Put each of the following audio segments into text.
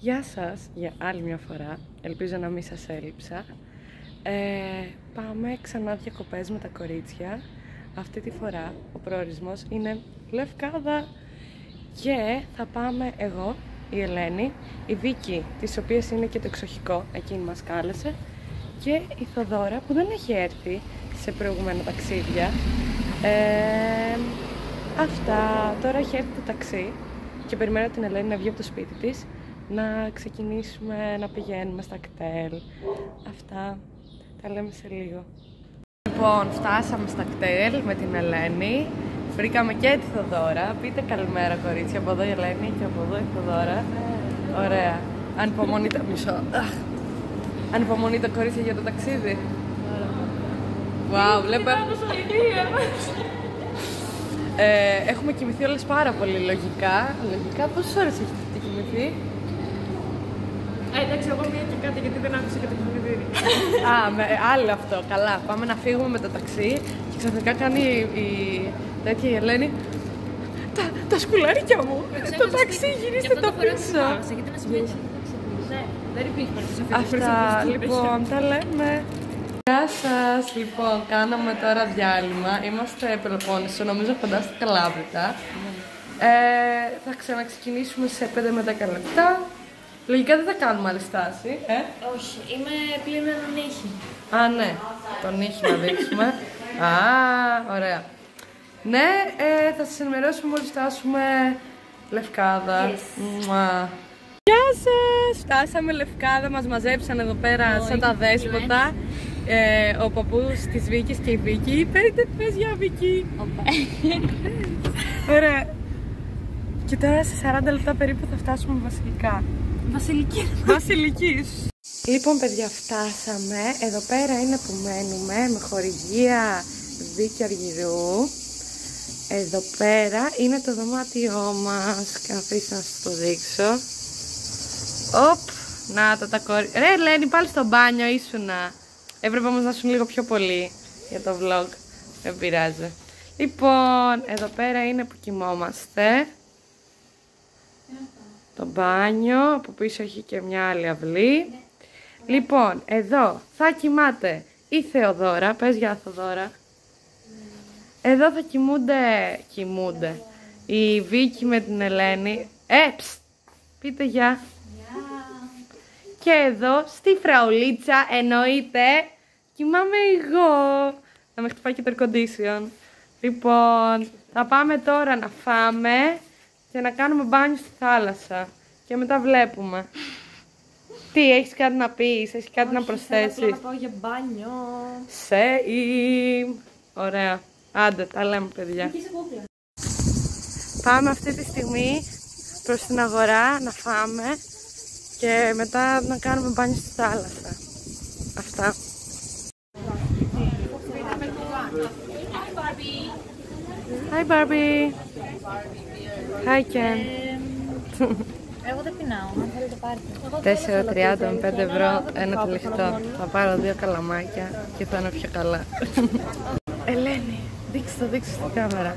Γεια σας για άλλη μια φορά, ελπίζω να μην σας έλειψα. Πάμε ξανά διακοπές με τα κορίτσια. Αυτή τη φορά ο προορισμός είναι Λευκάδα και θα πάμε εγώ, η Ελένη, η Βίκη, της οποίας είναι και το εξοχικό, εκείνη μας κάλεσε, και η Θοδώρα που δεν έχει έρθει σε προηγούμενα ταξίδια. Αυτά, τώρα έχει έρθει το ταξί και περιμένω την Ελένη να βγει από το σπίτι της, να ξεκινήσουμε να πηγαίνουμε στα κτέλ. Αυτά, τα λέμε σε λίγο. Λοιπόν, φτάσαμε στα κτέλ με την Ελένη. Βρήκαμε και τη Θοδώρα. Πείτε καλημέρα κορίτσια, από εδώ η Ελένη και από εδώ η Θοδώρα. Ωραία. Ανυπομονείτε, ανυπομονείτε κορίτσια για το ταξίδι. Wow, βλέπω. Έχουμε κοιμηθεί όλες πάρα πολύ λογικά. Πόσες ώρες έχετε κοιμηθεί? Εντάξει, εγώ μία και κάτι γιατί δεν άκουσα και το κινητήρι. Άλλο αυτό. Καλά, πάμε να φύγουμε με το ταξί και ξαφνικά κάνει η τέτοια η Ελένη. Τα σκουλαρίκια μου! Το ταξί, γυρίστε το πίσω! Γιατί να σημαίνει. Δεν υπήρχε περίπτωση. Αυτά, λοιπόν, τα λέμε. Γεια σας! Λοιπόν, κάναμε τώρα διάλειμμα. Είμαστε Πελοπόννησο, νομίζω κοντά στα Καλάβρητα. Θα ξαναξεκινήσουμε σε 5 με 10 λεπτά. Λογικά δεν θα κάνουμε άλλη στάση, Όχι, είμαι πλήν έναν ήχη. Ναι, τον ήχη να δείξουμε. Ωραία. Ναι, θα σας ενημερώσουμε μόλις φτάσουμε Λευκάδα. Γεια σας! Φτάσαμε Λευκάδα, μας μαζέψαν εδώ πέρα σαν τα δέσποτα. Ο παππούς της Βίκης και η Βίκη. Πες για Βίκη. Ωραία. Και τώρα σε 40 λεπτά περίπου θα φτάσουμε Βασιλικά. Βασιλικής. Λοιπόν παιδιά, φτάσαμε. Εδώ πέρα είναι που μένουμε, με χορηγία Βίκη Αργυρού. Εδώ πέρα είναι το δωμάτιό μας. Καθίστε να σας το δείξω. Οπ, να τα κορίτσια. Ρε Ελένη, πάλι στο μπάνιο ήσουνα. Έπρεπε όμως να ήσουν λίγο πιο πολύ για το vlog. Δεν πειράζει. Λοιπόν, εδώ πέρα είναι που κοιμόμαστε. Το μπάνιο, από πίσω έχει και μια άλλη αυλή. Λοιπόν, εδώ θα κοιμάται η Θεοδώρα. Πες για Θεοδώρα. Εδώ θα κοιμούνται η Βίκη με την Ελένη. Πείτε γεια. Και εδώ στη φραουλίτσα εννοείται κοιμάμαι εγώ. Να με χτυπάει και το air condition. Λοιπόν, θα πάμε τώρα να φάμε και να κάνουμε μπάνιο στη θάλασσα. Και μετά βλέπουμε. Τι, έχεις κάτι να πεις, έχεις κάτι να προσθέσεις? Θέλω να πάω για μπάνιο. Same. Ωραία. Άντε, τα λέμε παιδιά. Πάμε αυτή τη στιγμή προς την αγορά να φάμε και μετά να κάνουμε μπάνιο στη θάλασσα. Αυτά. Hi Barbie. Hi Ken. Εγώ δεν πεινάω, αν θέλετε πάρτε. 4,30 με 5 ευρώ, ένα τελευταίο. Θα πάρω 2 καλαμάκια και θα είναι πιο καλά. Ελένη, δείξτε στην κάμερα.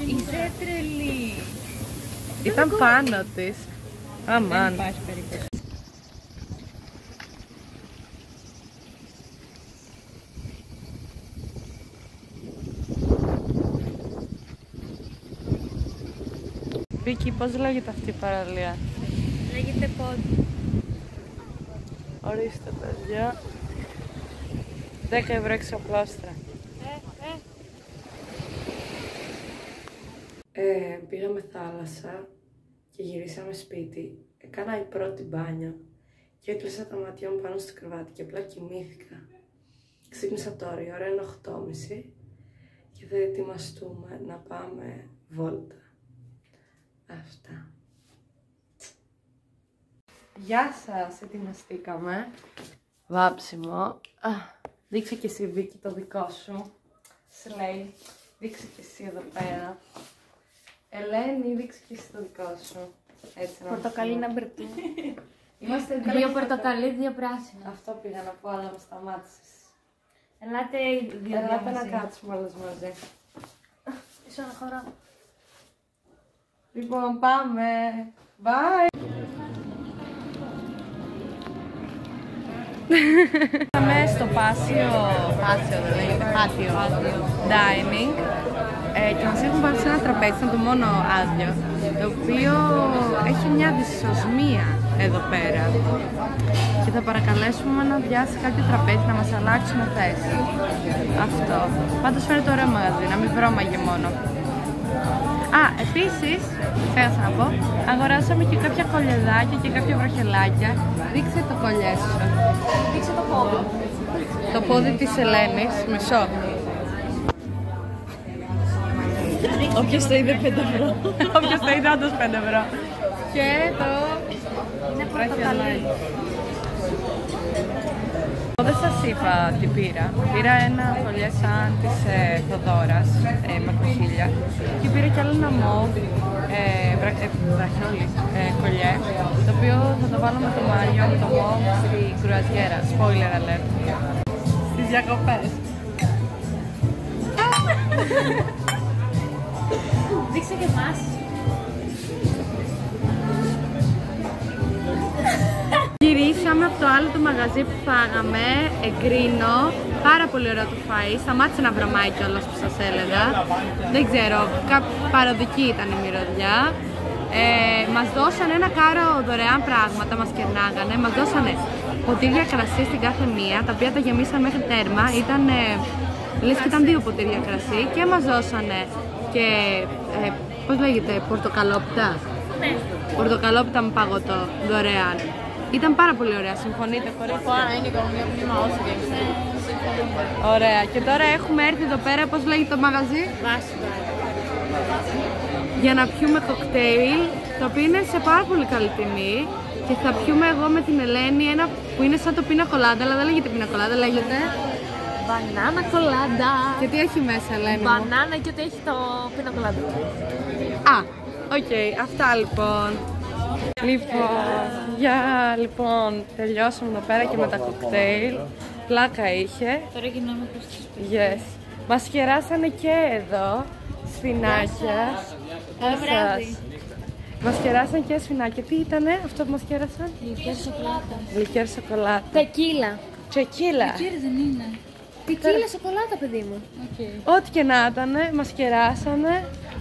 Είσαι τρελή. Ήταν πάνω της. Αμάν. Υπάρχει περίπτωση. Βίκη, πώς λέγεται αυτή η παραλία? Λέγεται πόντι. Ορίστε παιδιά. 10 ευρώ εξαπλώστρα. Πήγαμε θάλασσα και γυρίσαμε σπίτι. Έκανα η πρώτη μπάνια και έκλεισα τα μάτια μου πάνω στο κρεβάτι και απλά κοιμήθηκα. Ξύπνησα τώρα, η ώρα είναι 8:30 και θα ετοιμαστούμε να πάμε βόλτα. Αυτά. Γεια σας, ετοιμαστήκαμε. Βάψιμο. Δείξε και εσύ Βίκη το δικό σου. Σλέι. Δείξε και εσύ εδώ πέρα. Ελένη, δείξε και εσύ το δικό σου. Έτσι να Πορτοκαλί number 2. Είμαστε 2 πορτοκαλί, 2 πράσινα. Αυτό πήγα να πω, αλλά με σταμάτησες. Ελάτε να κάτσουμε όλες μαζί. Ίσο να χωρώ. Λοιπόν, πάμε. Bye. Πάμε στο πάτιο dining και μας έχουν βάλει σε ένα τραπέζι, ήταν το μόνο άδειο, το οποίο έχει μια δυσοσμία εδώ πέρα και θα παρακαλέσουμε να αδειάσει κάποιο τραπέζι να μας αλλάξουμε θέση. Αυτό. Πάντως φαίνεται ωραίο μαγαζί, να μην βρώμαγε μόνο. Α, επίσης, θέλω να πω, αγοράσαμε και κάποια κολλιεδάκια και κάποια βροχελάκια. Δείξε το κολλιέ σου. Δείξε το πόδι. Το πόδι της Ελένης, μισό. Όποιος το είδε 5 ευρώ. Όποιος το είδε όντως 5 ευρώ. Και το βροχελάκι. Δεν σας είπα τι πήρα. Πήρα ένα κολλιέ σαν της Θοδόρας με κοχύλια και πήρα κι άλλο ένα μοβ βραχιόλι κολλιέ, το οποίο θα το βάλω με το μάγιο, με το μοβ στη κρουαζιέρα. Spoiler alert. Στις διακοπές. Δείξε και εμάς. Γυρίσαμε από το άλλο το μαγαζί που φάγαμε, εγκρίνω, πάρα πολύ ωραίο το φαΐ, σταμάτησε να βρωμάει κιόλας που σας έλεγα, δεν ξέρω, παροδική ήταν η μυρωδιά. Μας δώσανε ένα κάρο δωρεάν πράγματα, μας κερνάγανε, μας δώσανε ποτήρια κρασί στην κάθε μία, τα οποία τα γεμίσαν μέχρι τέρμα, ήταν, λες και ήταν 2 ποτήρια κρασί και μας δώσανε και, πώς λέγεται, πορτοκαλόπιτα. Ναι. Πορτοκαλόπιτα με παγωτό, δωρεάν. Ήταν πάρα πολύ ωραία, συμφωνείτε χωρίς? Ωραία, και τώρα έχουμε έρθει εδώ πέρα, πώς λέγεται το μαγαζί? Για να πιούμε κοκτέιλ, το οποίο είναι σε πάρα πολύ καλή τιμή. Και θα πιούμε εγώ με την Ελένη ένα που είναι σαν το πίνα κολάντα, αλλά δεν λέγεται πίνα κολάντα, λέγεται Μπανάνα κολάντα. Και τι έχει μέσα, Ελένη μου? Μπανάνα και ότι έχει το πίνα κολάντα. Α, οκ, αυτά λοιπόν. Λοιπόν, τελειώσαμε εδώ πέρα και με τα κοκτέιλ. Πλάκα είχε. Τώρα γυρνάμε προς το σπίτι. Yes. Μας κεράσανε και εδώ σφινάκια. Καλό βράδυ. Μας κεράσαν και σφινάκια. Τι ήτανε αυτό που μας κέρασαν? Λικέρ σοκολάτα. Λικέρ σοκολάτα. Τεκίλα. Τσεκίλα. Λικέρ δεν είναι. Τεκίλα σοκολάτα, παιδί μου. Ό,τι και να ήτανε, μας κεράσανε.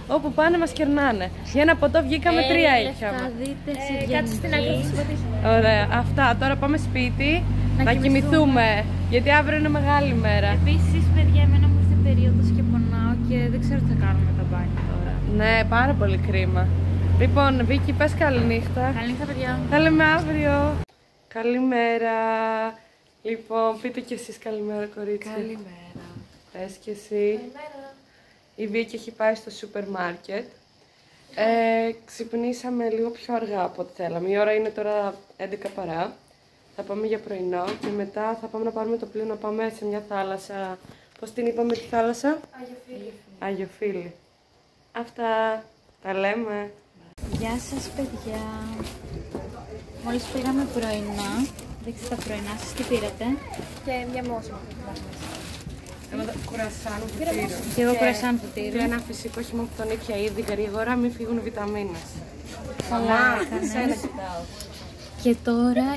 Όπου πάνε μας κερνάνε. Για ένα ποτό βγήκαμε 3 είχαμε. Θα δείτε σε κάτσε στην άκρη της φωτής. Ωραία, αυτά. Τώρα πάμε σπίτι να κοιμηθούμε. Γιατί αύριο είναι μεγάλη μέρα. Επίσης, παιδιά, εμένα μου ήρθε περίοδος και πονάω και δεν ξέρω τι θα κάνουμε με τα μπάνια τώρα. Ναι, πάρα πολύ κρίμα. Λοιπόν, Βίκη, πες καληνύχτα. Καληνύχτα, παιδιά. Θα λέμε αύριο. Καλημέρα. Λοιπόν, πείτε κι εσείς καλημέρα, κορίτσι. Καλημέρα. Πες κι εσύ. Καλημέρα. Η Βίκη έχει πάει στο σούπερ μάρκετ. Ξυπνήσαμε λίγο πιο αργά από ό,τι θέλαμε. Η ώρα είναι τώρα 11 παρά. Θα πάμε για πρωινό και μετά θα πάμε να πάρουμε το πλοίο να πάμε σε μια θάλασσα. Πώς την είπαμε τη θάλασσα? Αγιοφύλλη. Αυτά. Τα λέμε. Γεια σας, παιδιά. Μόλις πήγαμε πρωινά. Δείξτε τα πρωινά σας, τι πήρατε? Και μια μόσα. Εγώ κουρασάν ποτήρι. Και εγώ κουρασάν ποτήρι. Και ένα φυσικό χυμό που τον ήπια ήδη γρήγορα, μην φύγουν βιταμίνες. Καλά, σένα κοιτάω. Και τώρα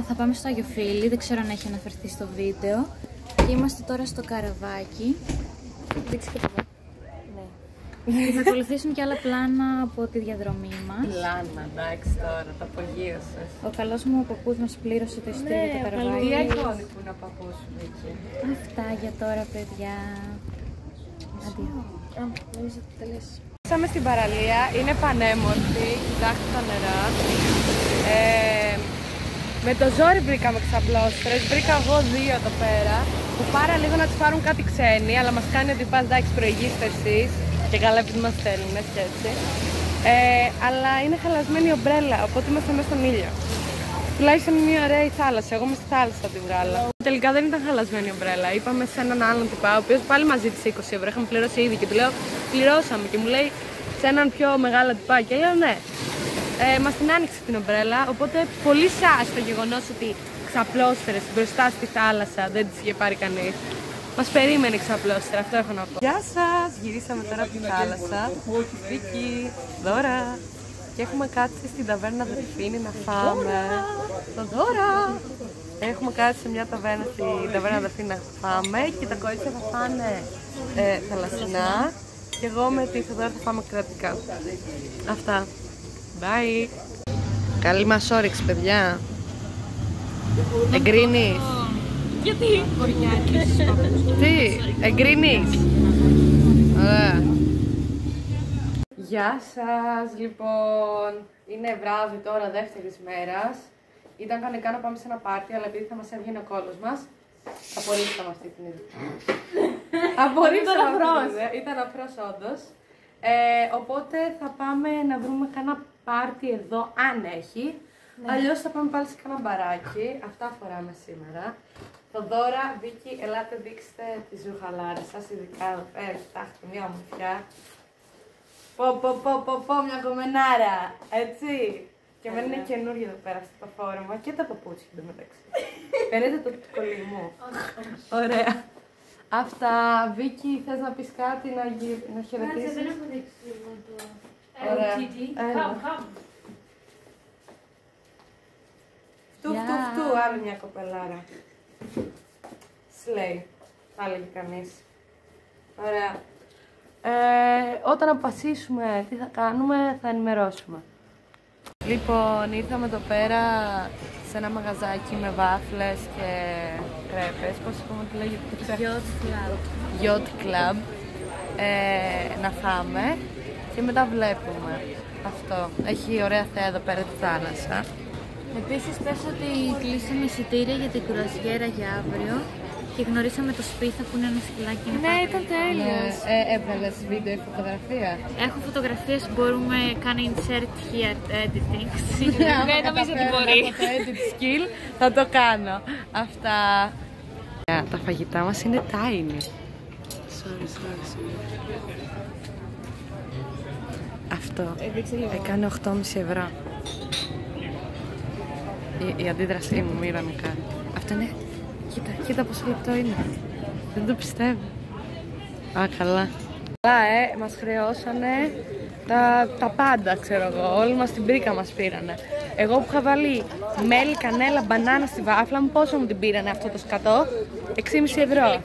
θα πάμε στο Αγιοφύλλη, δεν ξέρω αν έχει αναφερθεί στο βίντεο. Και είμαστε τώρα στο καραβάκι. Δείξτε και το βίντεο. Ναι. Θα ακολουθήσουμε και άλλα πλάνα από τη διαδρομή μας. Πλάνα, εντάξει τώρα, τα απογείωσες. Ο καλός μου ο παππούς μας πλήρωσε το εισιτήριο για το καραβάκι. Τι έχει που είναι ο παππούς σου, Βίκη? Αυτά για τώρα, παιδιά. Αντίο. Νομίζω ότι τελείωσε. Ήρθαμε στην παραλία, είναι πανέμορφη, κοιτάξτε τα νερά. Με το ζόρι βρήκαμε ξαπλώστρες, βρήκα εγώ 2 εδώ πέρα, που πάρα λίγο να τις πάρουν κάτι ξένοι, αλλά μας κάνει ότι πας εντάξει προηγήστε εσείς και καλά επειδή μας στέλνουν και έτσι. Αλλά είναι χαλασμένη η ομπρέλα, οπότε είμαστε μέσα στον ήλιο. Τουλάχιστον είναι ωραία η θάλασσα, εγώ είμαι στη θάλασσα θα τη βγάλω. Τελικά δεν ήταν χαλασμένη η ομπρέλα, είπαμε σε έναν άλλον τυπά, ο οποίος πάλι μας ζήτησε 20 ευρώ, είχαμε πληρώσει ήδη και του λέω πληρώσαμε και μου λέει σε έναν πιο μεγάλο τυπά και λέω ναι. Μας την άνοιξε την ομπρέλα, οπότε πολύ σας το γεγονός ότι ξαπλώστερες μπροστά στη θάλασσα δεν τις είχε πάρει κανείς. Μας περίμενε ξαπλώστερα, αυτό έχω να πω. Γεια σας! Γυρίσαμε τώρα από τη θάλασσα. Βίκη, Δώρα. Και έχουμε κάτσει στην ταβέρνα Δελφίνη να φάμε. Το Δώρα! Έχουμε κάτσει σε μια ταβέρνα στην ταβέρνα Αδερφή να φάμε και τα κορίτσια θα φάνε θαλασσινά και εγώ με τη Θεοδώρα θα φάμε κρατικά. Αυτά. Bye. Καλή μας όρεξη, παιδιά. Εγκρίνεις? Γιατί? Τι, εγκρίνεις? Ωραία. Γεια σας, λοιπόν. Είναι βράδυ τώρα, δεύτερης μέρας. Ήταν κανονικά να πάμε σε ένα πάρτι, αλλά επειδή θα μας έβγαινε ο κόλλος μας, απορρίψαμε αυτή την ιδέα. Απορρίψαμε αυτή την ιδέα. Ήταν αφρός όντως. Οπότε θα πάμε να βρούμε κανένα πάρτι εδώ, αν έχει. Ναι. Αλλιώς θα πάμε πάλι σε κανένα μπαράκι. Αυτά φοράμε σήμερα. Θοδώρα, Βίκη, ελάτε δείξτε τις ρουχαλάρες σας, ειδικά εδώ πέρα, κοιτάξτε, μια ομορφιά. Πω, μια κομμενάρα, έτσι. Και εμένα είναι καινούργιο εδώ πέρα στο φόρμα και τα παπούτσια εντωμεταξύ. Φαίνεται το κολλή μου. Ωραία. Αυτά, Βίκη, θες να πεις κάτι, να χαιρετήσεις? Δεν έχω δείξει λίγο το... Ωραία. Φτου, άλλη μια κοπελάρα. Σλέι, θα έλεγε κανείς. Ωραία. Όταν αποφασίσουμε τι θα κάνουμε, θα ενημερώσουμε. Λοιπόν, ήρθαμε εδώ πέρα σε ένα μαγαζάκι με βάφλες και κρέπες. Πώς είπαμε ότι λέγεται? Yacht Club. Να φάμε και μετά βλέπουμε. Αυτό. Έχει ωραία θέα εδώ πέρα τη θάλασσα. Επίσης πες ότι κλείσαμε εισιτήρια για την κουρασιέρα για αύριο και γνωρίσαμε το Σπίθα που είναι ένα σκυλάκι. Ναι, ήταν τέλειος. Έβγαλες βίντεο ή φωτογραφία? Έχω φωτογραφίες που μπορούμε κάνει insert here editing. Δεν νομίζω ότι μπορεί. Το edit skill θα το κάνω. Αυτά. Τα φαγητά μας είναι tiny. Sorry. Αυτό έκανε 8,5 ευρώ. Η αντίδρασή μου, μοίρανε κάτι. Αυτό είναι... Κοίτα πόσο λεπτό είναι. Δεν το πιστεύω. Α, καλά. Μας χρεώσανε τα πάντα, ξέρω εγώ. Όλοι μας την πρίκα μας πήρανε. Εγώ που είχα βάλει μέλι, κανέλα, μπανάνα στη βάφλα μου, πόσο μου την πήρανε αυτό το σκατό? 6,5 ευρώ.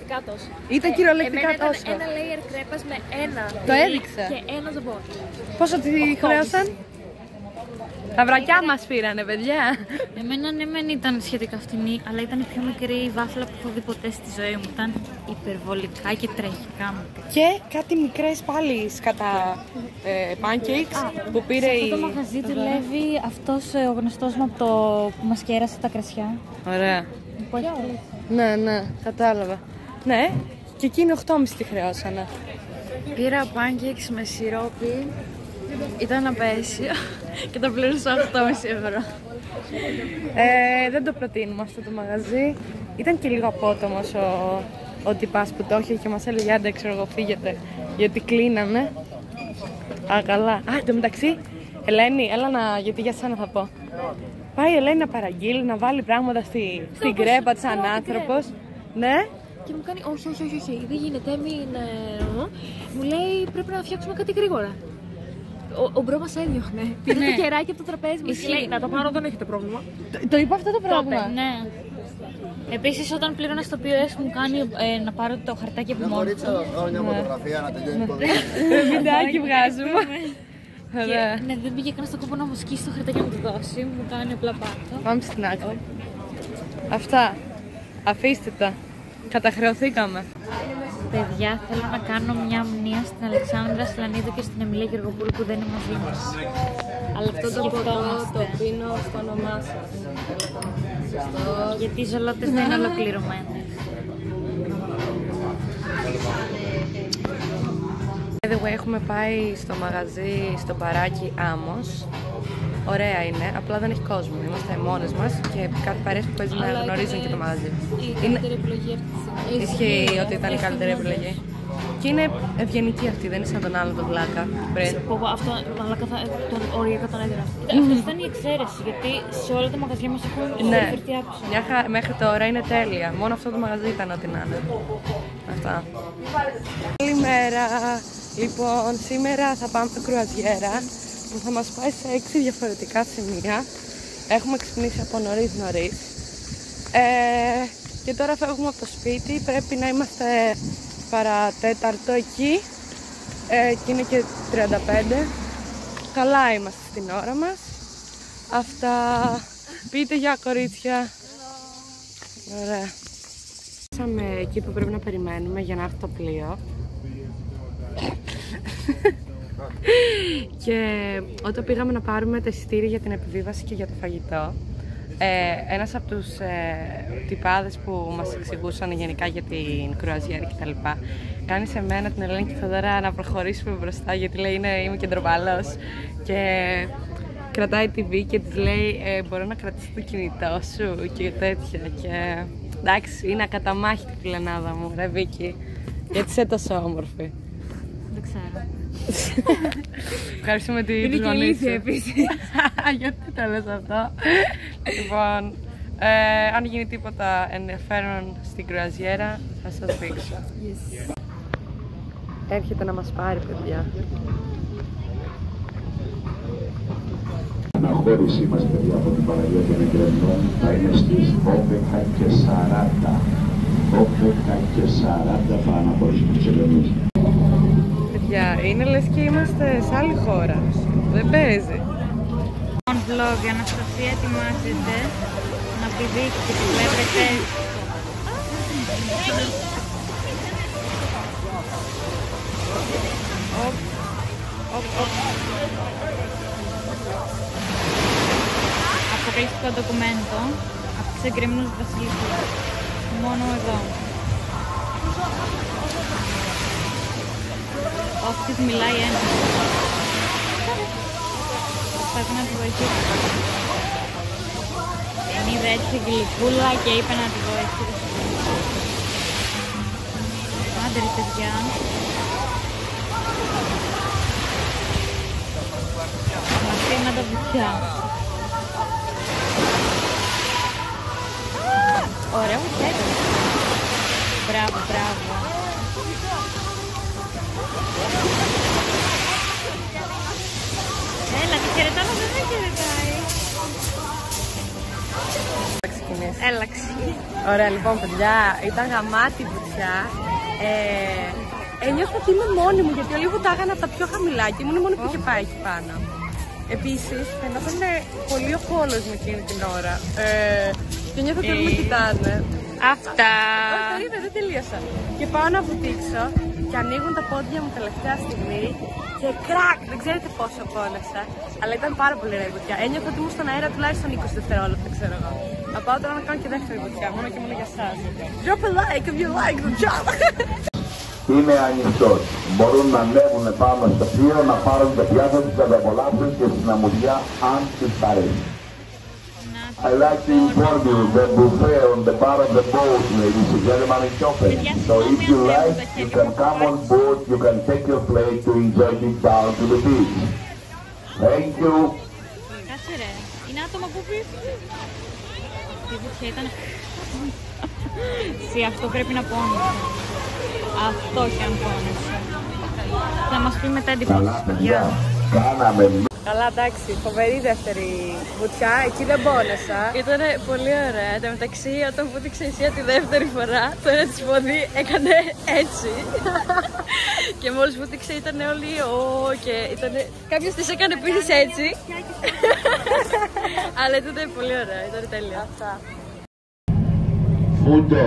Ήταν κυριολεκτικά τόσο. Ένα layer κρέπας με ένα. Το έδειξα. Και ένα ζαμπό. Πόσο τη χρέωσαν? Τα βρακιά μας πήρανε, παιδιά. Εμένα ναι μεν ήταν σχετικά φτηνή, αλλά ήταν η πιο μικρή βάφλα που έχω δει ποτέ στη ζωή μου. Ήταν υπερβολικά και τραγικά μικρή. Και κάτι μικρές πάλι σκατά pancakes που πήρε η... Σε αυτό το μαγαζί δουλεύει αυτός ο γνωστός μου από το που μας κέρασε τα κρασιά. Ωραία. Ναι, κατάλαβα. Ναι, και εκείνη 8,5 τη χρεώσανε. Πήρα pancakes με σιρόπι. Ήταν απέσιο και το πλήρωσα 8,5 ευρώ. Δεν το προτείνουμε αυτό το μαγαζί. Ήταν και λίγο απότομος ο τυπάς που το είχε και μας έλεγε άντε ξέρω εγώ φύγετε γιατί κλείνανε. Α, καλά. Α, εν τω μεταξύ, Ελένη, έλα γιατί για σένα θα πω. Πάει η Ελένη να παραγγείλει, να βάλει πράγματα στην κρέπα της σαν άνθρωπος. Ναι. Και μου κάνει όχι, δεν γίνεται, μου λέει πρέπει να φτιάξουμε κάτι γρήγορα. Ο μπρο μας έδιωχνε. Πήρε το κεράκι από το τραπέζι μας και λέει να το πάρω, δεν έχετε πρόβλημα. Το είπα αυτό το πράγμα. Ναι. Επίσης όταν πλήρωνα στο POS μου κάνει να πάρω το χαρτάκι από μόνο του. Μια φωτογραφία να τελειώνει το βιντεάκι βγάζουμε. Ναι, δεν πήγε καν στον κόπο να μου σκίσει το χαρτάκι να μου το δώσει. Μου κάνει απλά πάρτο. Πάμε στην άκρη. Αυτά. Αφήστε τα. Καταχρεωθήκαμε. Παιδιά, θέλω να κάνω μια μνήμα στην Αλεξάνδρα Σλανίδου και στην Εμιλία Γεωργοπούλου που δεν είναι μαζί μας. Αλλά αυτό το πίνω στο όνομά σας. Γιατί οι ζολότες δεν είναι ολοκληρωμένες. By the way, έχουμε πάει στο μαγαζί, στο μπαράκι Άμμος. Ωραία είναι, απλά δεν έχει κόσμο. Είμαστε μόνες μας και κάτι παρέες που παίζει να γνωρίζουν και το μαγαζί. Η καλύτερη επιλογή αυτή. Ισχύει ότι ήταν η καλύτερη επιλογή. Και είναι ευγενική αυτή, δεν είναι σαν τον άλλο τον βλάκα πριν. Αυτό τον οριακά τον έδινα. Αυτό ήταν η εξαίρεση, γιατί σε όλα τα μαγαζιά μας έχουν συμπεριφερθεί άκουσα. Μέχρι τώρα είναι τέλεια. Μόνο αυτό το μαγαζί ήταν ό,τι να είναι. Αυτά. Καλημέρα. Λοιπόν, σήμερα θα πάμε κρουαζιέρα που θα μας πάει σε 6 διαφορετικά σημεία. Έχουμε ξυπνήσει από νωρίς. Και τώρα φεύγουμε από το σπίτι, πρέπει να είμαστε παρατέταρτο εκεί και είναι και 35. Καλά είμαστε στην ώρα μας. Αυτά. Πείτε για κορίτσια. Ωραία. Φτάσαμε εκεί που πρέπει να περιμένουμε για να έρθει το πλοίο. Και όταν πήγαμε να πάρουμε τα εισιτήρια για την επιβίβαση και για το φαγητό, ένας από τους τυπάδες που μας εξηγούσαν γενικά για την κρουαζιέρα και τα λοιπά, κάνει σε μένα, την Ελένη και τη Θοδωρά να προχωρήσουμε μπροστά, γιατί λέει είμαι και ντροπαλός, και κρατάει τη Βίκη και της λέει μπορώ να κρατήσω το κινητό σου και τέτοια, και εντάξει, είναι ακαταμάχητη η φιλενάδα μου, ρε Βίκη, γιατί είσαι τόσο όμορφη. Δεν ξέρω. Ευχαριστούμε τη γονείς σου. Είναι και ηλίθια επίσης. Γιατί το λες αυτό? Λοιπόν, αν γίνει τίποτα ενδιαφέρον στην κρουαζιέρα, θα σας δείξω. Yes. Έρχεται να μας πάρει, παιδιά. Αναχώρησή μας, παιδιά, από την Παναγία των Εγκρεμνών θα είναι στις 12:40. 12:40 πάνω από τους Εγκρεμνούς. Παιδιά, είναι λες και είμαστε σε άλλη χώρα. Δεν παίζει. Vlog, η Αναστασία ετοιμάζεται να πηδήξει και τη βλέπετε. Αποκαλυπτικό ντοκουμέντο από τους εγκρεμνούς βασιλικούς. Μόνο εδώ. Όχι, της μιλάει ένα. Προσπαθεί να τη βοηθήσει. Την είδε έτσι γλυκούλα και είπε να τη βοηθήσει. Άντε ρε παιδιά. Μαθήμα τα βουτιά. Ωραία βουτιά. Μπράβο, μπράβο. Έλα, τη χαιρετάμε, δεν με χαιρετάει. Έλα, Ωραία, λοιπόν, παιδιά, ήταν γαμάτη βουτιά. Ένιωθα ότι είμαι μόνη μου, γιατί όλοι βουτάγανε από τα πιο χαμηλά και ήμουν η μόνη που είχε πάει εκεί πάνω. Επίσης, φαινόταν πολύ ο κόλος με εκείνη την ώρα. Και νιώθω ότι όλοι με κοιτάνε. Αυτά. Όχι, δεν τελείωσα. Και πάω να βουτήξω και ανοίγουν τα πόδια μου τελευταία στιγμή και κρακ! Δεν ξέρετε πόσο πόνεσα. Αλλά ήταν πάρα πολύ ωραία η βουτιά. Ένιωθα ότι ήμουν στον αέρα τουλάχιστον 20 δευτερόλεπτα, ξέρω εγώ. Θα πάω τώρα να κάνω και δεύτερη βουτιά, μόνο και μόνο για εσάς. Drop a like if you like the job. Είναι ανοιχτός. Μπορούν να ανέβουν πάνω στο πλοίο, να πάρουν τα πιάτα τους, να τα απολαύσουν και στην αμμουδιά αν τους αρέσει. I like to inform you the buffet on the bar of the boat, ladies and gentlemen, is open. So if you like, you can come on board, you can take your plate to enjoy it down to the beach. Thank you. Κάτσε ρε, είναι άτομα που βρίσκει. Η βουτιά ήταν... Συ, αυτό πρέπει να πόνεσαι. Αυτό και αν πόνεσαι. Θα μας πει μετά εντύπωση. Καλά παιδιά, κάναμε. Καλά, εντάξει, φοβερή δεύτερη βουτιά, εκεί δεν πόνεσα. Ήταν πολύ ωραία. Εν τω μεταξύ, όταν βούτυξε η Σία τη δεύτερη φορά, το ένα της πόδι έκανε έτσι. Και μόλις βούτυξε ήταν όλοι και ήτανε... κάποιος της έκανε επίσης έτσι. Αλλά ήταν πολύ ωραία, ήταν τέλεια. Αυτά. Φούντο,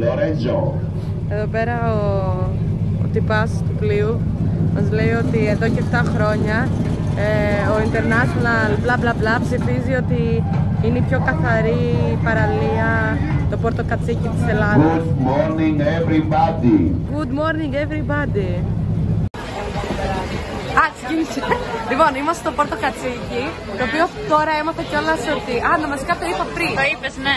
Λορέτζο. Εδώ πέρα ο τυπάς του πλοίου μας λέει ότι εδώ και 7 χρόνια ο International bla bla bla ψηφίζει ότι είναι η πιο καθαρή παραλία, το Πόρτο Κατσίκι της Ελλάδας. Good morning everybody. Good morning everybody. Ξεκίνησε. Λοιπόν, είμαστε στο Πόρτο Κατσίκι, το οποίο τώρα έμαθα κιόλας ότι... να μας το είπα πριν. Το είπες, ναι.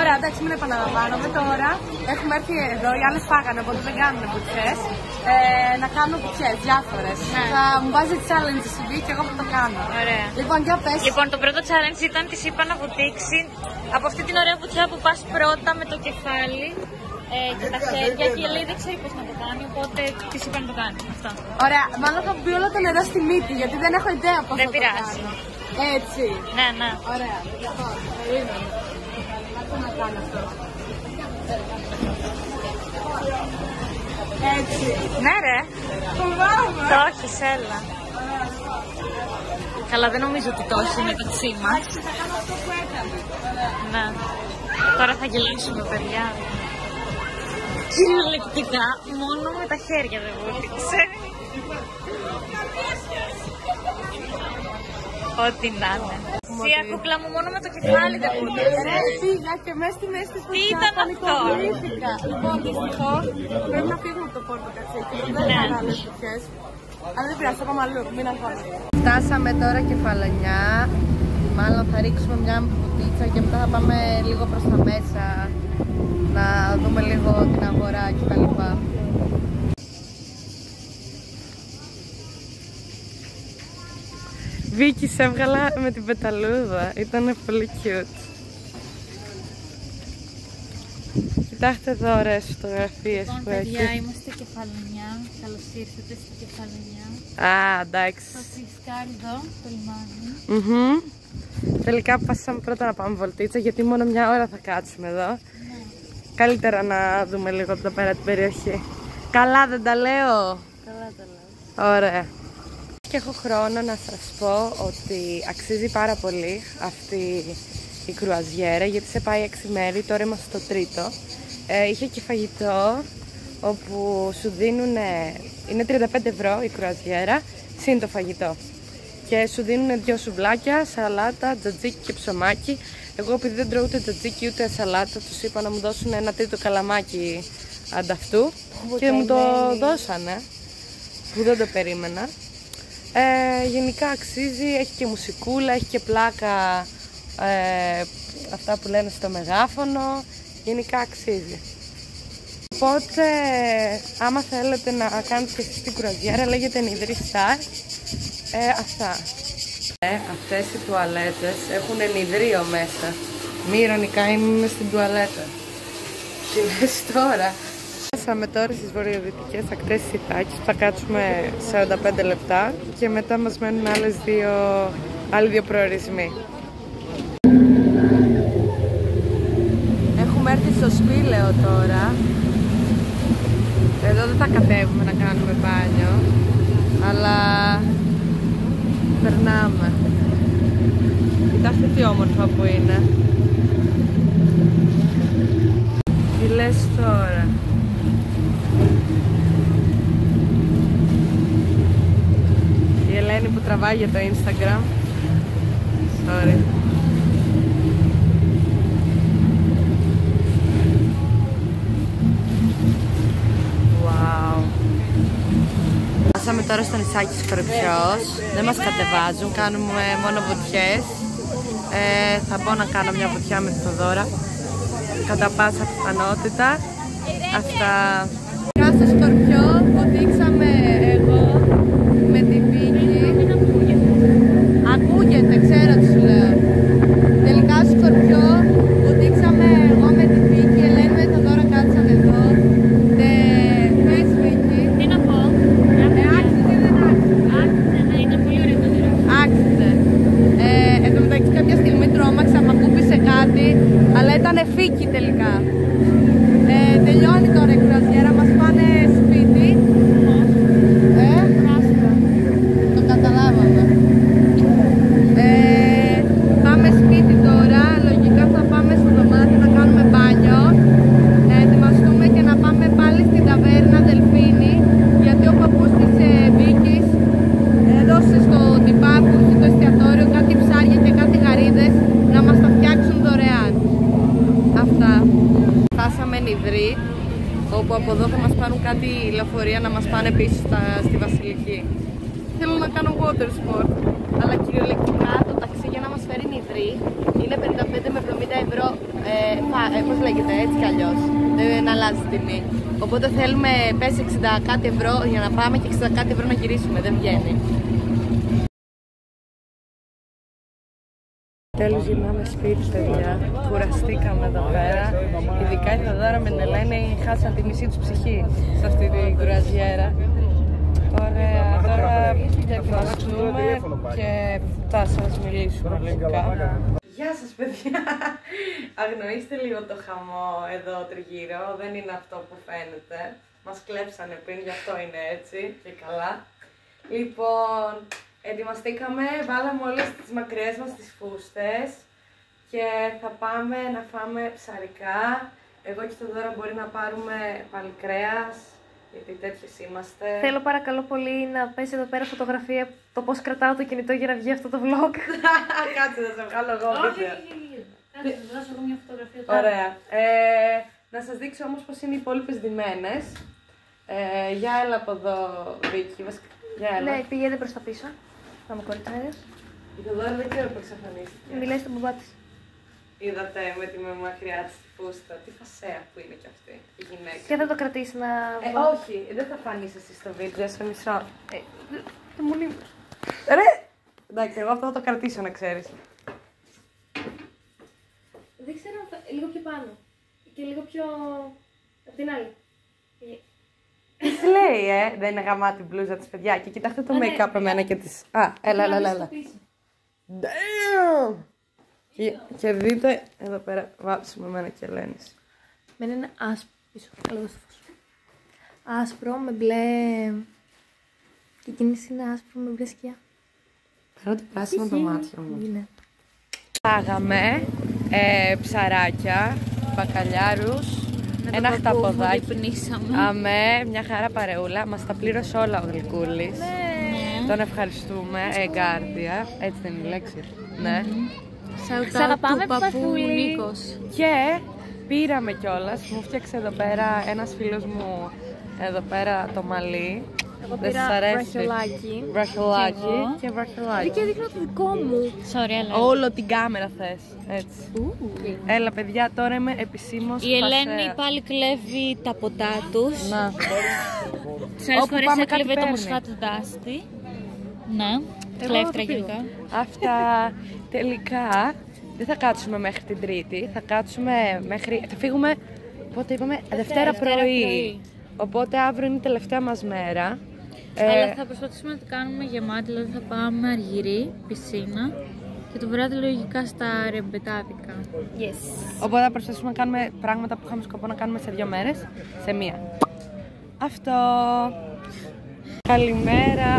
Ωραία, εντάξει, μην επαναλαμβάνομαι τώρα. Έχουμε έρθει εδώ, οι άλλες φάγανε, οπότε δεν κάνουν βουτιές. Να κάνουμε βουτιές, διάφορες. Ναι. Θα μου βάζει challenge στη και εγώ θα το κάνω. Ωραία. Λοιπόν, για πες. Λοιπόν, το πρώτο challenge ήταν της είπα να βουτήξει από αυτή την ωραία βουτιά που πας πρώτα με το κεφάλι και τα χέρια και λέει δεν ξέρει πώς να το κάνει, οπότε της είπα να το κάνει. Αυτό. Ωραία, μάλλον θα μπει όλο το νερό στη μύτη, γιατί δεν έχω ιδέα πώς θα το κάνω. Έτσι. Ναι, ναι. Ωραία. Λοιπόν, περίμενε. να κάνει αυτό. Έτσι. Ναι ρε. Φοβάμαι. Το έχεις, έλα. Καλά, δεν νομίζω ότι το έχει μεταξύ μας. Θα κάνω αυτό που έκανε. Ναι. Τώρα θα γελάσουμε, παιδιά. Κυριολεκτικά, μόνο με τα χέρια δεν βούληξε. Ό,τι να είναι. Σία κούκλα μου, μόνο με το κεφάλι δεν βούληξε. Πήγα και μέσα στη μέση της Τι ήταν αυτό? Λοιπόν, δυστυχώς πρέπει να φύγουμε από το πόρτο κατσίκι. Δεν είναι άλλες φωτιές. Αλλά δεν πειράζει, θα πάμε αλλού, μην αγχώνεσαι. Φτάσαμε τώρα Κεφαλονιά. Μάλλον θα ρίξουμε μια βουτίτσα και μετά θα πάμε λίγο προς τα μέσα να δούμε λίγο την αγορά κτλ. Βίκη, σε έβγαλα με την πεταλούδα. Ήταν πολύ cute. Κοιτάξτε εδώ ωραίες φωτογραφίες Λοιπόν, που έχει. παιδιά, είμαστε Κεφαλονιά. Καλώς ήρθατε στη Κεφαλονιά. Α, εντάξει. Το φισκάρι εδώ, το λιμάνι. Τελικά αποφασίσαμε πρώτα να πάμε βολτίτσα γιατί μόνο μια ώρα θα κάτσουμε εδώ. Ναι. Καλύτερα να δούμε λίγο εδώ πέρα την περιοχή. Καλά δεν τα λέω? Καλά τα λέω. Ωραία. Και έχω χρόνο να σας πω ότι αξίζει πάρα πολύ αυτή η κρουαζιέρα γιατί σε πάει 6 μέρη, τώρα είμαστε στο τρίτο. Είχε και φαγητό όπου σου δίνουν, είναι 35 ευρώ η κρουαζιέρα συν το φαγητό. Και σου δίνουν 2 σουβλάκια, σαλάτα, τζατζίκι και ψωμάκι. Εγώ επειδή δεν τρώω ούτε τζατζίκι ούτε σαλάτα, τους είπα να μου δώσουν 1 τρίτο καλαμάκι ανταυτού και μου το δώσανε, που δεν το περίμενα. Γενικά αξίζει, έχει και μουσικούλα, έχει και πλάκα, αυτά που λένε στο μεγάφωνο, γενικά αξίζει. Οπότε, άμα θέλετε να κάνετε και εσείς την κρουαζιέρα, λέγεται Νιδρή Star. Αυτά. Αυτές οι τουαλέτες έχουν ενιδρίο μέσα. Μη ειρωνικά είμαι στην τουαλέτα. Τι λες τώρα? Φτάσαμε τώρα στις βορειοδυτικές ακτές της Ηθάκης. Θα κάτσουμε 45 λεπτά και μετά μας μένουν άλλοι 2 προορισμοί. Έχουμε έρθει στο Σπήλαιο τώρα. Εδώ δεν θα κατέβουμε να κάνουμε μπάνιο, αλλά περνάμε. Κοιτάξτε τι όμορφα που είναι. Τι λες τώρα? Η Ελένη που τραβάει για το Instagram. Sorry. Wow. Φτάσαμε τώρα στο νησάκι Σκορπιός. Δεν μας κατεβάζουν, κάνουμε μόνο βουτιές. Θα μπω να κάνω μια βουτιά με τη Θοδώρα κατά πάσα πιθανότητα. Αυτά. Στο Σκορπιό που δείξαμε εγώ με τη Βίκη. Ακούγεται, ξέρω τι σου λέω. Τελικά στο Σκορπιό που δείξαμε εγώ με τη Βίκη, Ελένη με τη Θοδώρα κάτσαν εδώ. Πες Βίκη. Τι να πω? Άξιζε ή δεν άξιζε? Άξιζε, ναι, είναι πολύ ωραίο το νερό. Άξιζε. Εν τω μεταξύ κάποια στιγμή τρόμαξα, μ' ακούμπησε κάτι, αλλά ήταν φίκι τελικά. Τελειώνει τώρα η κρουαζιέρα, μας πάνε σπίτι. Το καταλάβαμε. Πάμε σπίτι τώρα, λογικά θα πάμε στο δωμάτιο να κάνουμε μπάνιο, να ετοιμαστούμε και να πάμε πάλι στην ταβέρνα Δελφίνη, γιατί ο παππούς της Βίκης έδωσε στο τυπάρχου, στο εστιατόριο, κάτι ψάρια και κάτι γαρίδες να μας τα φτιάξουν δωρεάν. Αυτά. Φτάσαμε Νιδρή, όπου από εδώ θα μας πάρουν κάτι λεωφορεία να μας πάνε πίσω στη Βασιλική. Θέλω να κάνω water sport, αλλά κυριολεκτικά το ταξί για να μας φέρει Νιδρή είναι 55 με 70 ευρώ, πώς λέγεται, έτσι κι αλλιώς, δεν αλλάζει τιμή. Οπότε θέλουμε πες 60 κάτι ευρώ για να πάμε και 60 κάτι ευρώ να γυρίσουμε, δεν βγαίνει. Τέλος γυρνάμε σπίτι, παιδιά. Κουραστήκαμε εδώ πέρα. Ειδικά η Θοδώρα με την Ελένη χάσαν τη μισή τους ψυχή σε αυτή την κρουαζιέρα. Ωραία, τώρα ετοιμαστούμε και θα σας μιλήσουμε λογικά. Γεια σας παιδιά! Αγνοήστε λίγο το χαμό εδώ τριγύρω, δεν είναι αυτό που φαίνεται. Μας κλέψανε πριν, γι' αυτό είναι έτσι και καλά. Λοιπόν, ετοιμαστήκαμε, βάλαμε όλες τις μακριές μας τις φούστες και θα πάμε να φάμε ψαρικά. Εγώ και το Δώρα μπορεί να πάρουμε πάλι κρέας, γιατί τέτοιες είμαστε. Θέλω παρακαλώ πολύ να πέσει εδώ πέρα φωτογραφία το πώς κρατάω το κινητό για να βγει αυτό το vlog. Κάτσε να σε βγάλω εγώ βίντεο. Κάτσε να δώσω εγώ μια φωτογραφία. Ωραία. Να σας δείξω όμως πώς είναι οι υπόλοιπες ντυμένες. Για έλα από εδώ, Βίκυ. Για έλα. Ναι, πήγαινε προς τα πίσω. Να μου κορυτσάρεις. Η Θοδώρα δεν ξέρω που εξαφανίστηκε. Μιλάει στον μπαμπά της. Είδατε με τη μακριά της τη φούστα. Τι φασέα που είναι κι αυτή η γυναίκα. Και θα το κρατήσει να... Όχι, δεν θα φανείς εσύ στο βίντεο, σε μισό. Το μου λείπει. Ρε! Εντάξει, εγώ αυτό θα το κρατήσω να ξέρεις. Δεν ξέρω, λίγο πιο πάνω. Και λίγο πιο... απ' την άλλη. Τι λέει, δεν είναι γαμάτη μπλούζα της παιδιά. Και κοιτάξτε το make-up εμένα και της. Α, έλα. Damn! Και δείτε, εδώ πέρα βάψουμε εμένα και Ελένης. Μένα είναι άσπρο πίσω, αλλά δώστε φως. Άσπρο με μπλε... Και εκείνης είναι άσπρο με μπλε σκιά. Φέρω το πράσινο το μάτια μου. Είναι. Φάγαμε ψαράκια, μπακαλιάρους, ένα χταποδάκι. Αμέ, μια χαρά παρεούλα. Μας τα πλήρωσε όλα ο Γλυκούλης. Ναι. Τον ευχαριστούμε, εγκάρδια. Έτσι δεν είναι η λέξη. Ναι. Σ' αγαπάμε παππού Νίκος. Και πήραμε κιόλας, μου φτιάξε εδώ πέρα ένας φίλος μου εδώ πέρα το μαλλί. Εγώ Δεν σας πήρα αρέσει? Βραχιολάκι και βραχιολάκι. Και δείχνω το δικό μου. Sorry, αλλά... Όλο την κάμερα θες, έτσι. Έλα παιδιά, τώρα είμαι επισήμως Η Ελένη πάλι κλέβει τα ποτά τους. Να. Σε άλλες Όπου φορές πάμε έκλεβε κάτι το παίρνει. μοσχάτο δάστη. Ναι, κλέφτρα γενικά. Αυτά τελικά δεν θα κάτσουμε μέχρι την Τρίτη, θα κάτσουμε μέχρι... Θα φύγουμε, πότε είπαμε, Δευτέρα πρωί. Οπότε αύριο είναι η τελευταία μας μέρα. Αλλά θα προσπαθήσουμε να το κάνουμε γεμάτη, δηλαδή θα πάμε Αργυρή, πισίνα και το βράδυ λογικά στα ρεμπετάδικα. Yes. Οπότε θα προσπαθήσουμε να κάνουμε πράγματα που είχαμε σκοπό να κάνουμε σε 2 μέρες, σε 1. Αυτό. Καλημέρα.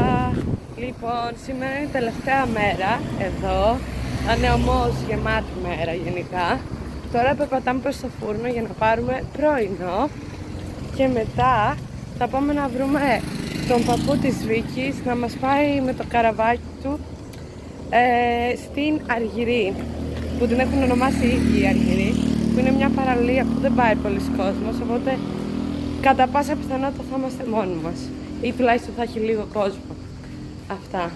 Λοιπόν, σήμερα είναι η τελευταία μέρα εδώ. Θα είναι όμως γεμάτη μέρα γενικά. Τώρα περπατάμε προς το φούρνο για να πάρουμε πρωινό. Και μετά θα πάμε να βρούμε τον παππού της Βίκης να μας πάει με το καραβάκι του στην Αργυρή, που την έχουν ονομάσει οι ίδιοι Αργυρή, που είναι μια παραλία που δεν πάει πολλοί κόσμος, οπότε κατά πάσα πιθανότητα θα είμαστε μόνοι μας ή τουλάχιστον θα έχει λίγο κόσμο. Αυτά.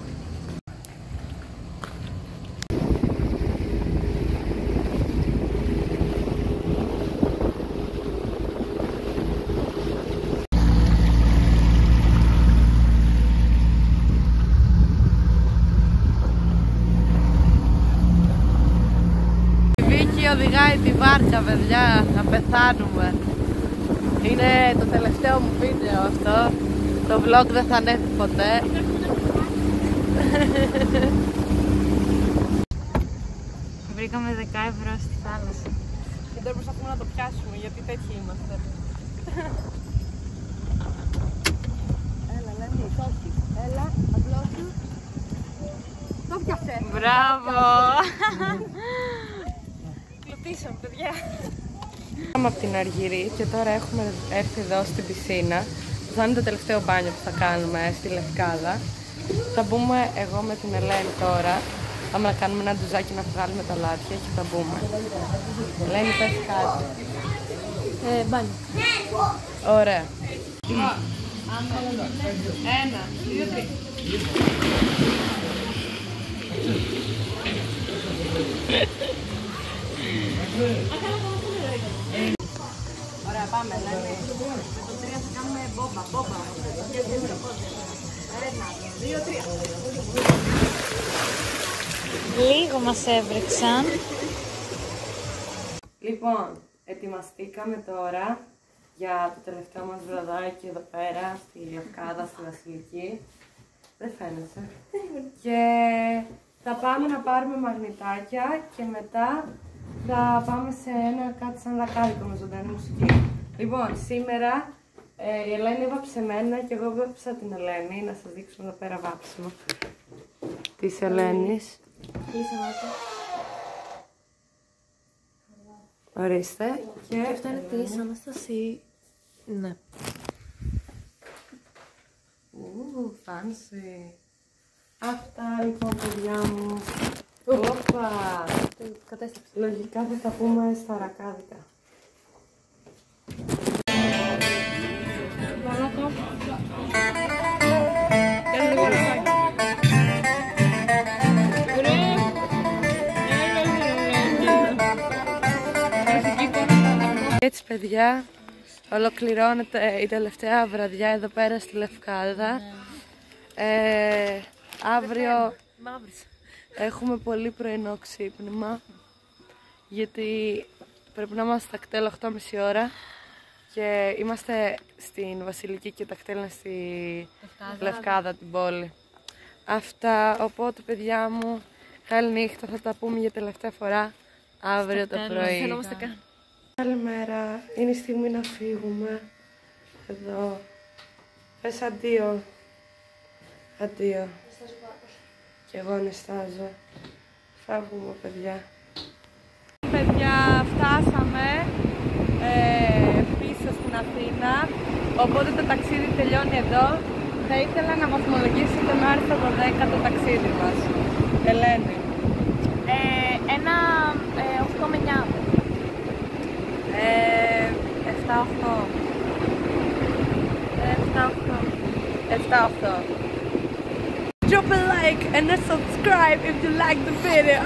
Οδηγάει τη βάρκα, παιδιά, να πεθάνουμε. Είναι το τελευταίο μου βίντεο αυτό. Το vlog δεν θα ανέβει ποτέ. Βρήκαμε 10 ευρώ στη θάλασσα. Και τώρα προσπαθούμε να το πιάσουμε, γιατί τέτοιοι είμαστε. Έλα, Λένη, όχι. Έλα, απλώς σου. Το πιάσε. Μπράβο! Κλωτήσαμε, παιδιά. Πάμε από την Αργυρή και τώρα έχουμε έρθει εδώ στην πισίνα, που θα είναι το τελευταίο μπάνιο που θα κάνουμε στη Λευκάδα. Θα μπούμε εγώ με την Ελένη τώρα. Πάμε να κάνουμε ένα ντουζάκι να βγάλουμε τα λάδια και θα μπούμε. Ελένη, πες κάτι. Μπάνιο. Ωραία. 1, 2, 3. Ωραία, πάμε, Ελένη. Με το 3 θα κάνουμε μπόμπα. 1, 2, 3. Λίγο μας έβρεξαν. Λοιπόν, ετοιμαστήκαμε τώρα για το τελευταίο μας βραδάκι εδώ πέρα, στη Λευκάδα, στη Βασιλική. Δεν φαίνεσαι. Και Θα πάμε να πάρουμε μαγνητάκια και μετά θα πάμε σε κάτι σαν λακάδικο με ζωντανή μουσική. Λοιπόν, σήμερα η Ελένη έβαψε εμένα και εγώ έβαψα την Ελένη. Να σας δείξω εδώ πέρα βάψιμο της Ελένης. Ορίστε. Και αυτό είναι της Αναστασί. Ναι. Fancy. Αυτά λοιπόν, παιδιά μου. Όπα! Λογικά θα τα πούμε στα ρακάδικα. Έτσι, παιδιά, ολοκληρώνεται η τελευταία βραδιά εδώ πέρα στη Λευκάδα. Αύριο έχουμε πολύ πρωινό ξύπνημα, γιατί πρέπει να είμαστε στα κτέλ 8.30 ώρα και είμαστε στην Βασιλική και τα κτέλ είναι στη Λευκάδα, την πόλη. Αυτά, οπότε παιδιά μου, καλή νύχτα, θα τα πούμε για τελευταία φορά αύριο το πρωί. Καλημέρα, είναι η στιγμή να φύγουμε. Εδώ. Πες αντίο. Αντίο. Και εγώ νηστάζω. Φεύγουμε, παιδιά. Παιδιά, φτάσαμε πίσω στην Αθήνα. Οπότε το ταξίδι τελειώνει εδώ. Θα ήθελα να βαθμολογήσετε με άρθρο το 10 το ταξίδι μας. Ελένη. Ένα 8 με 9. 7-8. Drop a like and a subscribe if you like the video.